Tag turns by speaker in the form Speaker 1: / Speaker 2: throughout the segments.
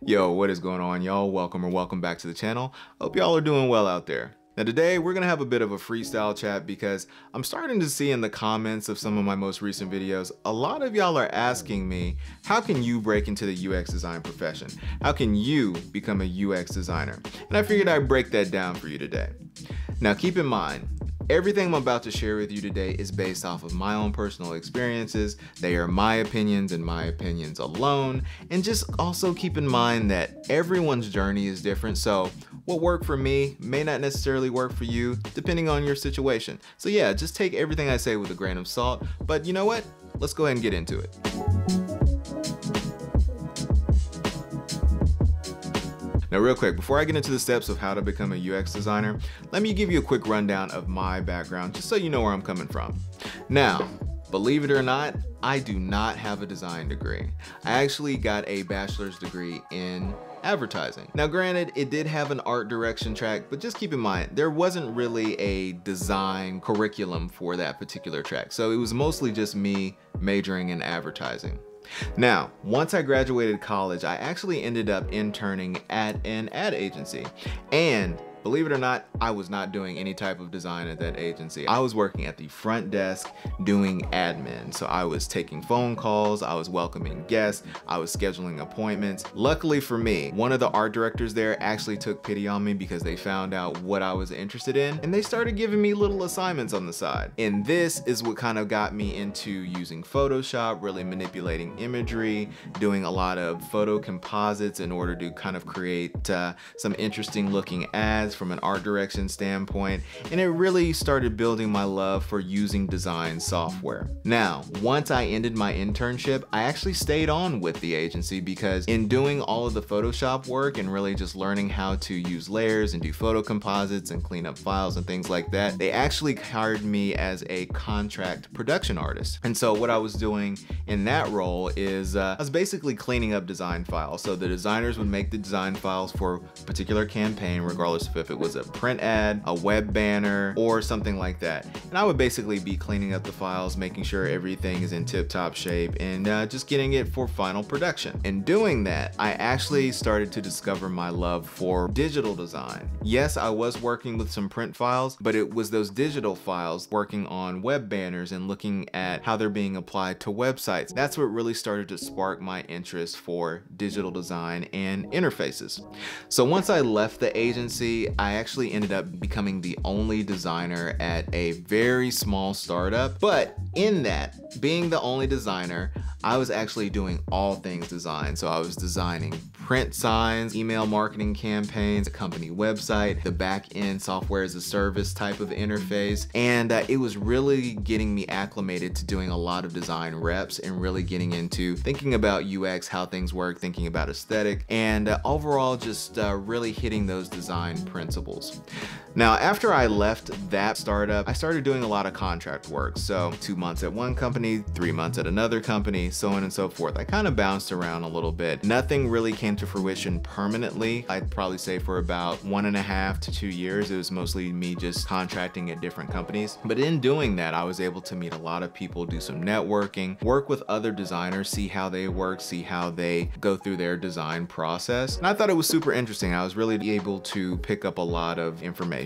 Speaker 1: Yo, what is going on, y'all? Welcome back to the channel. Hope y'all are doing well out there. Now today we're gonna have a bit of a freestyle chat because I'm starting to see in the comments of some of my most recent videos, a lot of y'all are asking me, how can you break into the UX design profession? How can you become a UX designer? And I figured I'd break that down for you today. Now keep in mind, everything I'm about to share with you today is based off of my own personal experiences. They are my opinions and my opinions alone. And just also keep in mind that everyone's journey is different. So what worked for me may not necessarily work for you, depending on your situation. So yeah, just take everything I say with a grain of salt. But you know what? Let's go ahead and get into it. Now real quick, before I get into the steps of how to become a UX designer, let me give you a quick rundown of my background just so you know where I'm coming from. Now, believe it or not, I do not have a design degree. I actually got a bachelor's degree in advertising. Now granted, it did have an art direction track, but just keep in mind, there wasn't really a design curriculum for that particular track. So it was mostly just me majoring in advertising. Now, once I graduated college, I actually ended up interning at an ad agency. And believe it or not, I was not doing any type of design at that agency. I was working at the front desk doing admin. So I was taking phone calls, I was welcoming guests, I was scheduling appointments. Luckily for me, one of the art directors there actually took pity on me because they found out what I was interested in and they started giving me little assignments on the side. And this is what kind of got me into using Photoshop, really manipulating imagery, doing a lot of photo composites in order to kind of create some interesting looking ads from an art direction standpoint, and it really started building my love for using design software. Now, once I ended my internship, I actually stayed on with the agency because in doing all of the Photoshop work and really just learning how to use layers and do photo composites and clean up files and things like that, they actually hired me as a contract production artist. And so what I was doing in that role is I was basically cleaning up design files. So the designers would make the design files for a particular campaign, regardless of if it was a print ad, a web banner, or something like that. And I would basically be cleaning up the files, making sure everything is in tip-top shape, and just getting it for final production. In doing that, I actually started to discover my love for digital design. Yes, I was working with some print files, but it was those digital files working on web banners and looking at how they're being applied to websites. That's what really started to spark my interest for digital design and interfaces. So once I left the agency, I actually ended up becoming the only designer at a very small startup. But in that, being the only designer, I was actually doing all things design. So I was designing print signs, email marketing campaigns, a company website, the back-end software as a service type of interface. And it was really getting me acclimated to doing a lot of design reps and really getting into thinking about UX, how things work, thinking about aesthetic, and overall just really hitting those design principles. Now, after I left that startup, I started doing a lot of contract work. So 2 months at one company, 3 months at another company, so on and so forth. I kind of bounced around a little bit. Nothing really came to fruition permanently. I'd probably say for about 1.5 to 2 years, it was mostly me just contracting at different companies. But in doing that, I was able to meet a lot of people, do some networking, work with other designers, see how they work, see how they go through their design process. And I thought it was super interesting. I was really able to pick up a lot of information.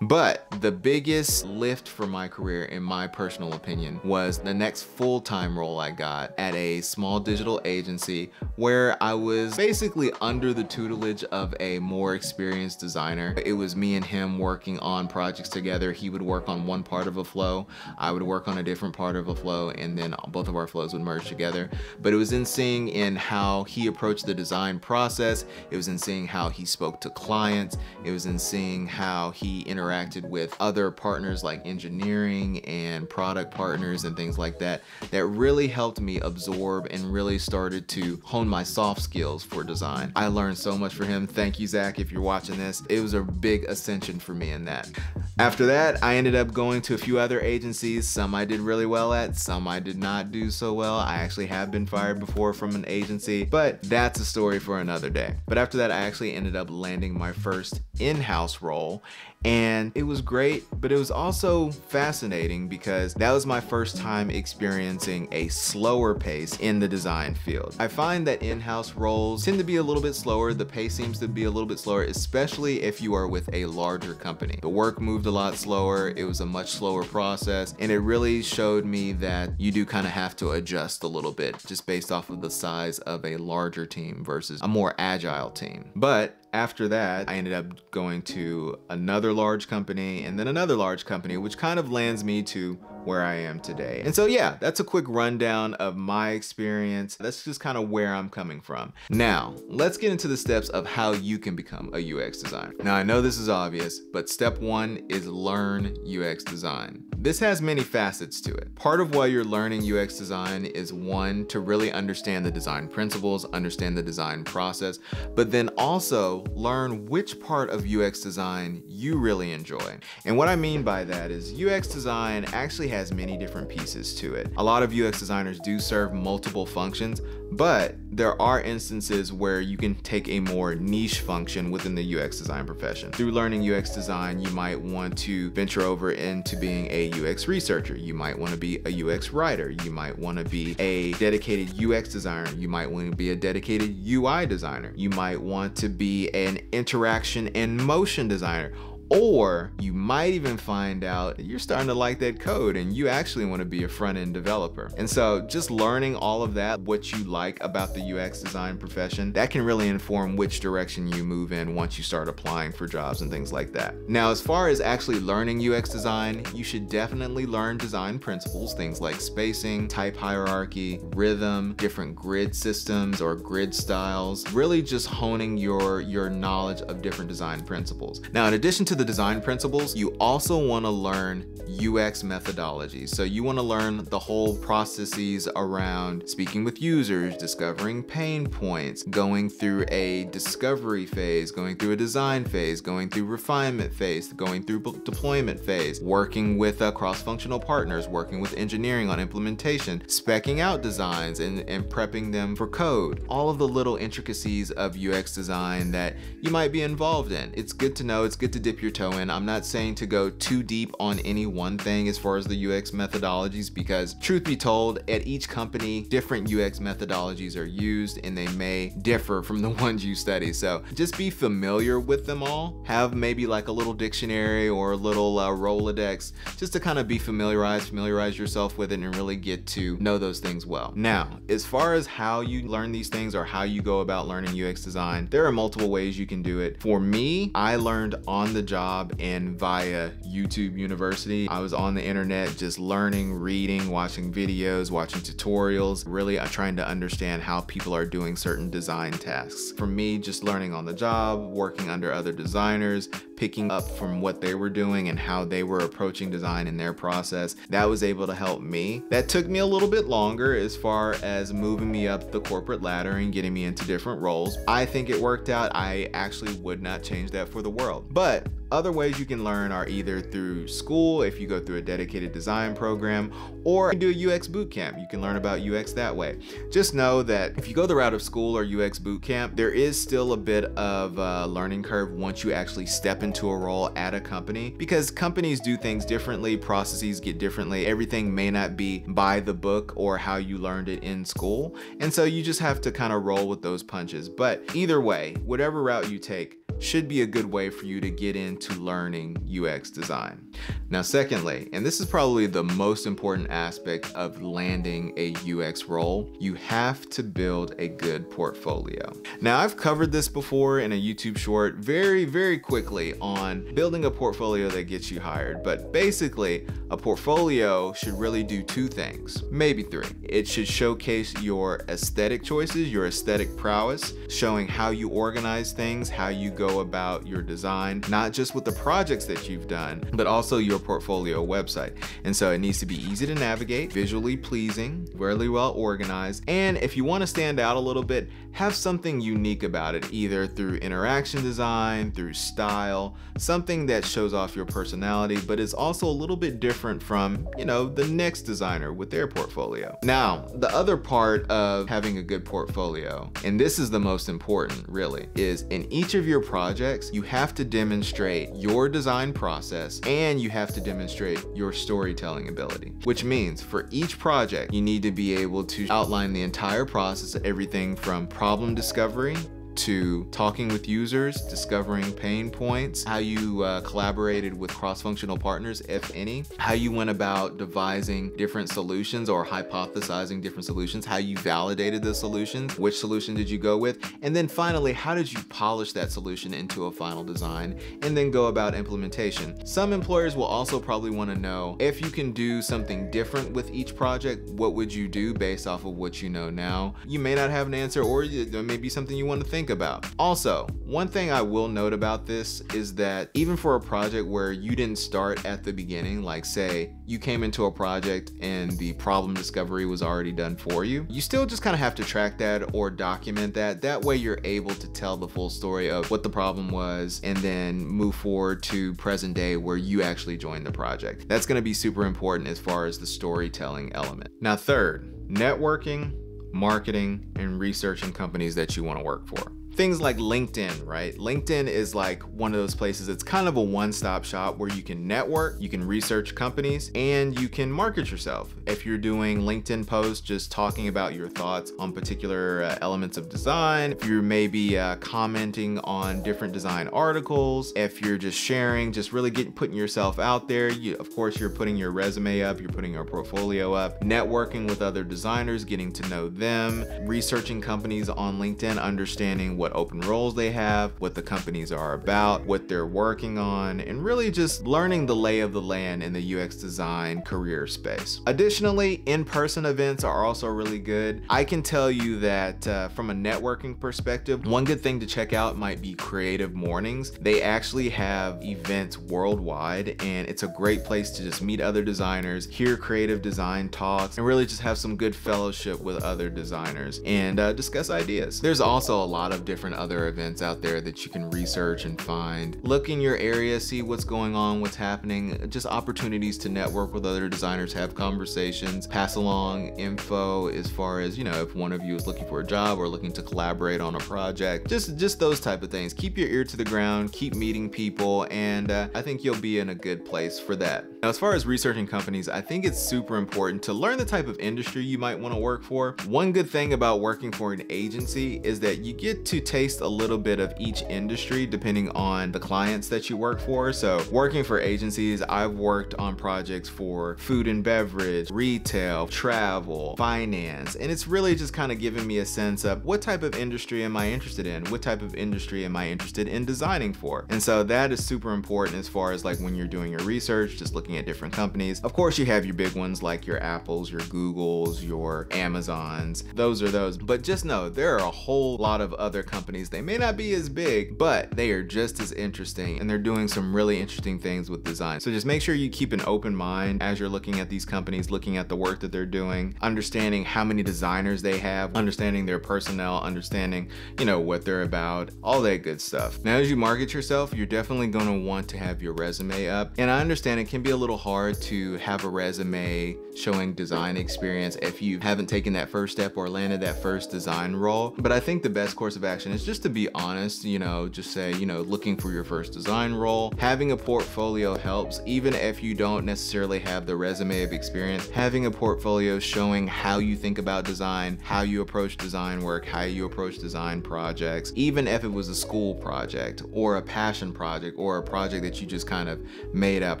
Speaker 1: But the biggest lift for my career, in my personal opinion, was the next full-time role I got at a small digital agency where I was basically under the tutelage of a more experienced designer. It was me and him working on projects together. He would work on one part of a flow, I would work on a different part of a flow, and then both of our flows would merge together. But it was in seeing in how he approached the design process, it was in seeing how he spoke to clients, it was in seeing how he interacted with other partners like engineering and product partners and things like that, that really helped me absorb and really started to hone my soft skills for design. I learned so much from him. Thank you, Zach, if you're watching this. It was a big ascension for me in that. After that, I ended up going to a few other agencies. Some I did really well at, some I did not do so well. I actually have been fired before from an agency, but that's a story for another day. But after that, I actually ended up landing my first in-house role. And it was great, but it was also fascinating because that was my first time experiencing a slower pace in the design field. I find that in-house roles tend to be a little bit slower. The pace seems to be a little bit slower, especially if you are with a larger company. The work moved a lot slower. It was a much slower process, and it really showed me that you do kind of have to adjust a little bit just based off of the size of a larger team versus a more agile team. But after that, I ended up going to another large company and then another large company, which kind of lands me to where I am today. And so yeah, that's a quick rundown of my experience. That's just kind of where I'm coming from. Now, let's get into the steps of how you can become a UX designer. Now, I know this is obvious, but step one is learn UX design. This has many facets to it. Part of why you're learning UX design is one, to really understand the design principles, understand the design process, but then also learn which part of UX design you really enjoy. And what I mean by that is UX design actually has many different pieces to it. A lot of UX designers do serve multiple functions, but there are instances where you can take a more niche function within the UX design profession. Through learning UX design, you might want to venture over into being a UX researcher. You might want to be a UX writer. You might want to be a dedicated UX designer. You might want to be a dedicated UI designer. You might want to be an interaction and motion designer. Or you might even find out that you're starting to like that code and you actually want to be a front-end developer. And so just learning all of that, what you like about the UX design profession, that can really inform which direction you move in once you start applying for jobs and things like that. Now, as far as actually learning UX design, you should definitely learn design principles, things like spacing, type hierarchy, rhythm, different grid systems or grid styles, really just honing your knowledge of different design principles. Now, in addition to the design principles, you also want to learn UX methodologies. So you want to learn the whole processes around speaking with users, discovering pain points, going through a discovery phase, going through a design phase, going through refinement phase, going through deployment phase, working with cross-functional partners, working with engineering on implementation, speccing out designs and prepping them for code. All of the little intricacies of UX design that you might be involved in. It's good to know, it's good to dip your toe in. I'm not saying to go too deep on any one thing as far as the UX methodologies, because truth be told, at each company, different UX methodologies are used and they may differ from the ones you study. So just be familiar with them all. Have maybe like a little dictionary or a little Rolodex just to kind of be familiarize yourself with it and really get to know those things well. Now, as far as how you learn these things or how you go about learning UX design, there are multiple ways you can do it. For me, I learned on the job and via YouTube University. I was on the internet just learning, reading, watching videos, watching tutorials, really trying to understand how people are doing certain design tasks. For me, just learning on the job, working under other designers, picking up from what they were doing and how they were approaching design in their process, that was able to help me. That took me a little bit longer as far as moving me up the corporate ladder and getting me into different roles. I think it worked out. I actually would not change that for the world. But other ways you can learn are either through school, if you go through a dedicated design program, or do a UX bootcamp. You can learn about UX that way. Just know that if you go the route of school or UX bootcamp, there is still a bit of a learning curve once you actually step into a role at a company, because companies do things differently, processes get differently. Everything may not be by the book or how you learned it in school. And so you just have to kind of roll with those punches. But either way, whatever route you take, should be a good way for you to get into learning UX design. Now, secondly, and this is probably the most important aspect of landing a UX role, you have to build a good portfolio. Now, I've covered this before in a YouTube short very quickly on building a portfolio that gets you hired, but basically a portfolio should really do two things, maybe three. It should showcase your aesthetic choices, your aesthetic prowess, showing how you organize things, how you go about your design, not just with the projects that you've done, but also your portfolio website. And so it needs to be easy to navigate, visually pleasing, really well organized, and if you want to stand out a little bit, have something unique about it, either through interaction design, through style, something that shows off your personality, but is also a little bit different from, you know, the next designer with their portfolio. Now, the other part of having a good portfolio, and this is the most important really, is in each of your projects, you have to demonstrate your design process and you have to demonstrate your storytelling ability, which means for each project, you need to be able to outline the entire process, everything from problem discovery to talking with users, discovering pain points, how you collaborated with cross-functional partners, if any, how you went about devising different solutions or hypothesizing different solutions, how you validated the solutions, which solution did you go with, and then finally, how did you polish that solution into a final design, and then go about implementation. Some employers will also probably want to know if you can do something different with each project, what would you do based off of what you know now? You may not have an answer, or there may be something you want to think about. Also, one thing I will note about this is that even for a project where you didn't start at the beginning, like say you came into a project and the problem discovery was already done for you, you still just kind of have to track that or document that. That way you're able to tell the full story of what the problem was and then move forward to present day where you actually joined the project. That's going to be super important as far as the storytelling element. Now, third, networking, marketing, and researching companies that you want to work for. Things like LinkedIn, right? LinkedIn is like one of those places, it's kind of a one-stop shop where you can network, you can research companies, and you can market yourself. If you're doing LinkedIn posts, just talking about your thoughts on particular elements of design, if you're maybe commenting on different design articles, if you're just sharing, just really putting yourself out there, of course, you're putting your resume up, you're putting your portfolio up, networking with other designers, getting to know them, researching companies on LinkedIn, understanding what open roles they have, what the companies are about, what they're working on, and really just learning the lay of the land in the UX design career space. Additionally, in-person events are also really good. I can tell you that from a networking perspective, one good thing to check out might be Creative Mornings. They actually have events worldwide, and it's a great place to just meet other designers, hear creative design talks, and really just have some good fellowship with other designers and discuss ideas. There's also a lot of different other events out there that you can research and find. Look in your area, see what's going on, what's happening, just opportunities to network with other designers, have conversations, pass along info as far as, you know, if one of you is looking for a job or looking to collaborate on a project, just those type of things. Keep your ear to the ground, keep meeting people, and I think you'll be in a good place for that. Now, as far as researching companies, I think it's super important to learn the type of industry you might want to work for. One good thing about working for an agency is that you get to taste a little bit of each industry depending on the clients that you work for. So working for agencies, I've worked on projects for food and beverage, retail, travel, finance, and it's really just kind of giving me a sense of what type of industry am I interested in? What type of industry am I interested in designing for? And so that is super important as far as like when you're doing your research, just looking at different companies. Of course, you have your big ones like your Apples, your Googles, your Amazons. Those are those. But just know there are a whole lot of other companies. They may not be as big, but they are just as interesting and they're doing some really interesting things with design. So just make sure you keep an open mind as you're looking at these companies, looking at the work that they're doing, understanding how many designers they have, understanding their personnel, understanding, you know, what they're about, all that good stuff. Now, as you market yourself, you're definitely going to want to have your resume up. And I understand it can be a little hard to have a resume showing design experience if you haven't taken that first step or landed that first design role. But I think the best course of action is just to be honest, you know, just say, you know, looking for your first design role. Having a portfolio helps, even if you don't necessarily have the resume of experience. Having a portfolio showing how you think about design, how you approach design work, how you approach design projects, even if it was a school project or a passion project or a project that you just kind of made up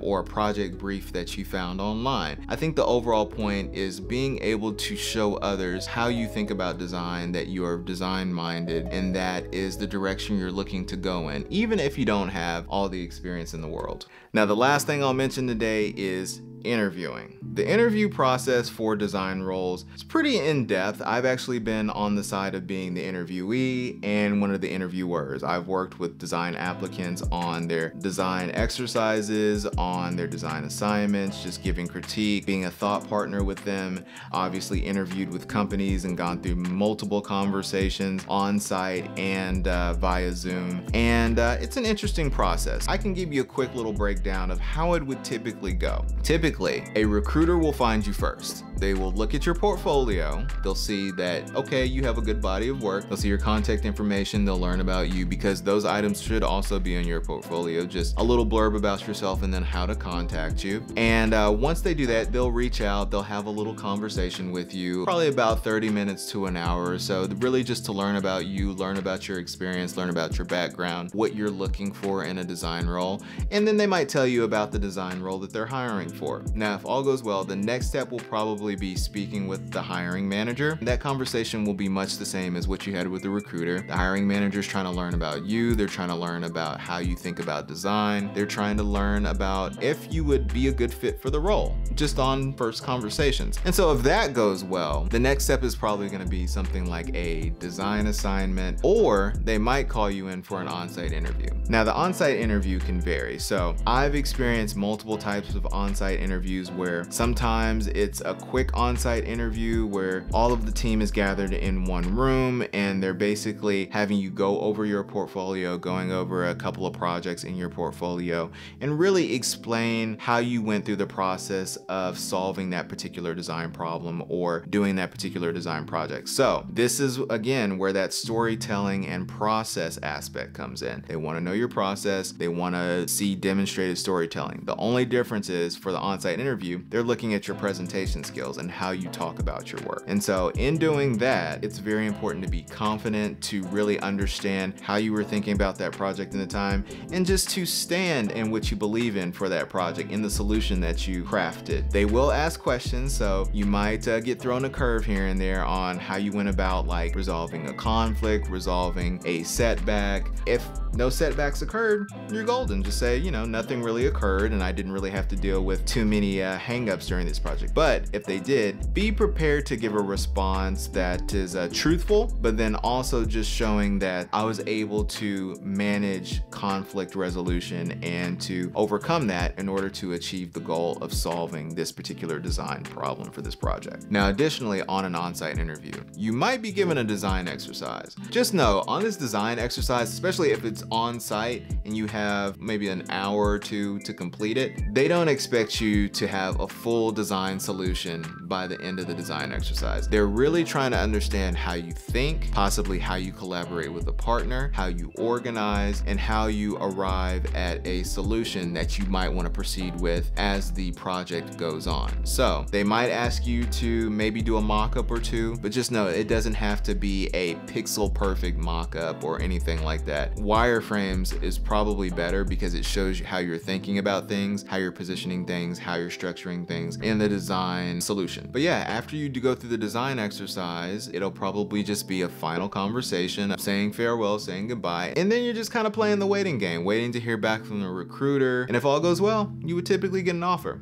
Speaker 1: or a project brief that you found online. I think the overall point is being able to show others how you think about design, that you are design minded, and that is the direction you're looking to go in, even if you don't have all the experience in the world. Now, the last thing I'll mention today is interviewing. The interview process for design roles is pretty in-depth. I've actually been on the side of being the interviewee and one of the interviewers. I've worked with design applicants on their design exercises, on their design assignments, just giving critique, being a thought partner with them, obviously interviewed with companies and gone through multiple conversations on site and via Zoom. And it's an interesting process. I can give you a quick little breakdown of how it would typically go. Typically, typically, a recruiter will find you first. They will look at your portfolio. They'll see that, okay, you have a good body of work. They'll see your contact information. They'll learn about you, because those items should also be in your portfolio. Just a little blurb about yourself and then how to contact you. And once they do that, they'll reach out. They'll have a little conversation with you, probably about 30 minutes to an hour or so, really just to learn about you, learn about your experience, learn about your background, what you're looking for in a design role. And then they might tell you about the design role that they're hiring for. Now, if all goes well, the next step will probably be speaking with the hiring manager. That conversation will be much the same as what you had with the recruiter. The hiring manager is trying to learn about you. They're trying to learn about how you think about design. They're trying to learn about if you would be a good fit for the role, just on first conversations. And so if that goes well, the next step is probably going to be something like a design assignment, or they might call you in for an on-site interview. Now, the on-site interview can vary. So I've experienced multiple types of on-site interviews where sometimes it's a quick on-site interview where all of the team is gathered in one room and they're basically having you go over your portfolio, going over a couple of projects in your portfolio, and really explain how you went through the process of solving that particular design problem or doing that particular design project. So this is, again, where that storytelling and process aspect comes in. They want to know your process. They want to see demonstrated storytelling. The only difference is, for the on-site interview, they're looking at your presentation skills and how you talk about your work. And so in doing that, it's very important to be confident, to really understand how you were thinking about that project in the time, and just to stand in what you believe in for that project, in the solution that you crafted. They will ask questions, so you might get thrown a curve here and there on how you went about like resolving a conflict, resolving a setback. If no setbacks occurred, you're golden. Just say, you know, nothing really occurred and I didn't really have to deal with too many hangups during this project. But if they did, be prepared to give a response that is truthful, but then also just showing that I was able to manage conflict resolution and to overcome that in order to achieve the goal of solving this particular design problem for this project. Now, additionally, on an on-site interview, you might be given a design exercise. Just know, on this design exercise, especially if it's on-site and you have maybe an hour or two to complete it, they don't expect you to have a full design solution by the end of the design exercise. They're really trying to understand how you think, possibly how you collaborate with a partner, how you organize, and how you arrive at a solution that you might want to proceed with as the project goes on. So they might ask you to maybe do a mock-up or two, but just know it doesn't have to be a pixel perfect mock-up or anything like that. Wireframes is probably better because it shows you how you're thinking about things, how you're positioning things, how you're structuring things in the design solution. But yeah, after you do go through the design exercise, it'll probably just be a final conversation, saying farewell, saying goodbye, and then you're just kind of playing the waiting game, waiting to hear back from the recruiter. And if all goes well, you would typically get an offer.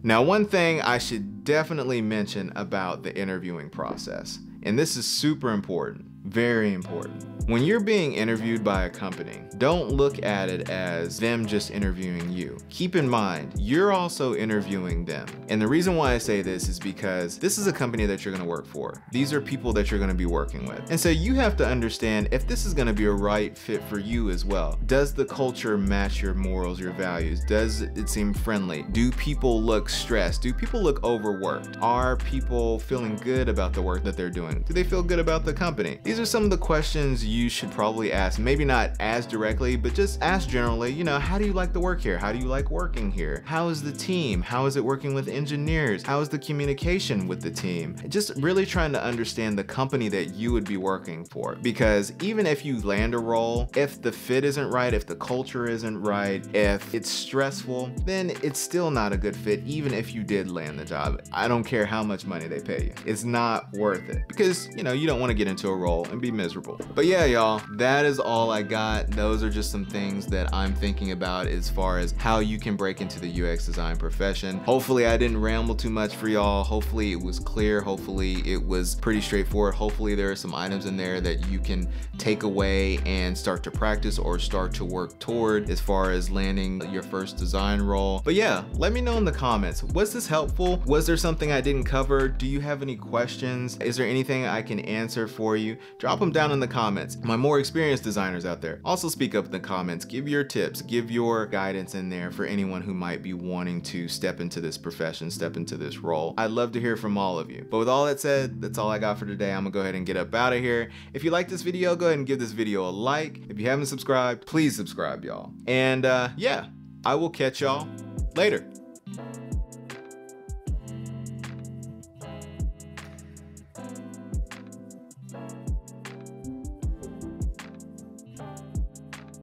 Speaker 1: Now, one thing I should definitely mention about the interviewing process, and this is super important, very important. When you're being interviewed by a company, don't look at it as them just interviewing you. Keep in mind, you're also interviewing them. And the reason why I say this is because this is a company that you're gonna work for. These are people that you're gonna be working with. And so you have to understand if this is gonna be a right fit for you as well. Does the culture match your morals, your values? Does it seem friendly? Do people look stressed? Do people look overworked? Are people feeling good about the work that they're doing? Do they feel good about the company? These are some of the questions you should probably ask, maybe not as directly, but just ask generally, you know, how do you like the work here? How do you like working here? How is the team? How is it working with engineers? How is the communication with the team? Just really trying to understand the company that you would be working for. Because even if you land a role, if the fit isn't right, if the culture isn't right, if it's stressful, then it's still not a good fit, even if you did land the job. I don't care how much money they pay you. It's not worth it because, you know, you don't want to get into a role and be miserable. But yeah, y'all, that is all I got. Those are just some things that I'm thinking about as far as how you can break into the UX design profession. Hopefully I didn't ramble too much for y'all. Hopefully it was clear. Hopefully it was pretty straightforward. Hopefully there are some items in there that you can take away and start to practice or start to work toward as far as landing your first design role. But yeah, let me know in the comments. Was this helpful? Was there something I didn't cover? Do you have any questions? Is there anything I can answer for you? drop them down in the comments. My more experienced designers out there, also speak up in the comments, give your tips, give your guidance in there for anyone who might be wanting to step into this profession, step into this role. I'd love to hear from all of you. But with all that said, that's all I got for today. I'm gonna go ahead and get up out of here. If you like this video, go ahead and give this video a like. If you haven't subscribed, please subscribe, y'all. And yeah, I will catch y'all later.